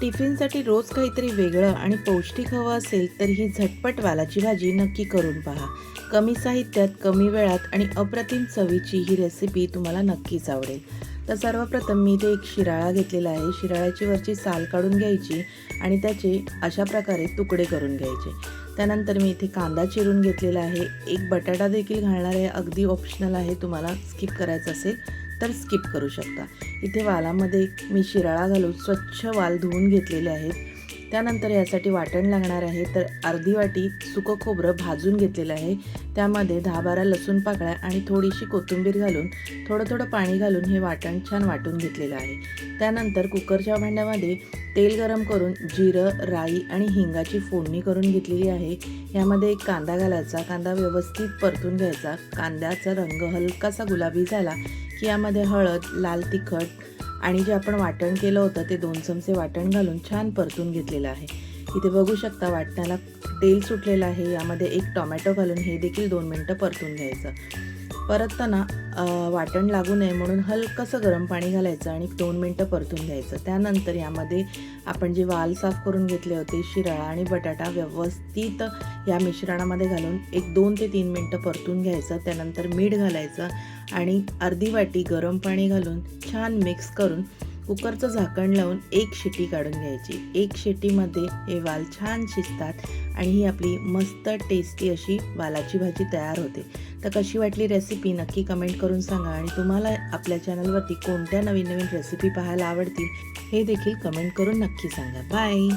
टिफिनसाठी रोज काहीतरी वेगळं आणि पौष्टिक हवं असेल तर ही झटपट वालाची भाजी नक्की करून पहा. कमी साहित्यात, कमी वेळात आणि अप्रतिम चवीची ही रेसिपी तुम्हाला नक्कीच आवडेल. तर सर्वप्रथम मी इथे एक शिराळा घेतलेला आहे. शिराळ्याची वरची साल काढून घ्यायची आणि त्याचे अशा प्रकारे तुकडे करून घ्यायचे. त्यानंतर मी इथे कांदा चिरून घेतलेला आहे. एक बटाटा देखील घालणार आहे, अगदी ऑप्शनल आहे, तुम्हाला स्किप करायचं असेल तर स्किप करू शकता. इथे वालामध्ये मी शिराळा घालून स्वच्छ वाल धुवून घेतलेले आहेत. त्यानंतर यासाठी वाटण लागणार आहे. तर अर्धी वाटी सुकं खोबरं भाजून घेतलेलं आहे. त्यामध्ये 10-12 लसूण पाकळ्या आणि थोडीशी कोथिंबीर घालून थोडं थोडं पाणी घालून हे वाटण छान वाटून घेतलेलं आहे. त्यानंतर कुकरच्या भांड्यामध्ये तेल गरम करून जिरं, राई आणि हिंगाची फोडणी करून घेतलेली आहे. यामध्ये एक कांदा घालायचा. कांदा व्यवस्थित परतून घ्यायचा. कांद्याचा रंग हलकासा गुलाबी झाला की यामध्ये हळद, लाल तिखट आणि जे आपण वाटण केलं होतं ते 2 चमचे वाटण घालून छान परतून घेतलेलं आहे. इथे बघू शकता वाटणाला तेल सुटलेलं आहे. यामध्ये एक टोमॅटो घालून हे देखील 2 मिनटं परतून घ्यायचं. परतताना वाटण लागू नये म्हणून हलकंसं गरम पाणी घालायचं आणि 2 मिनटं परतून घ्यायचं. त्यानंतर यामध्ये आपण जे वाल साफ करून घेतले होते, शिराळा आणि बटाटा व्यवस्थित या मिश्रणामध्ये घालून एक 2 ते 3 मिनटं परतून घ्यायचं. त्यानंतर मीठ घालायचं आणि अर्धी वाटी गरम पाणी घालून छान मिक्स करून कुकरचं झाकण लावून एक शिटी काढून घ्यायची. एक शिटीमध्ये हे वाल छान शिजतात आणि ही आपली मस्त टेस्टी अशी वालाची भाजी तयार होते. तर कशी वाटली रेसिपी नक्की कमेंट करून सांगा आणि तुम्हाला आपल्या चॅनलवरती कोणत्या नवीन नवीन रेसिपी पाहायला आवडतील हे देखील कमेंट करून नक्की सांगा. बाय.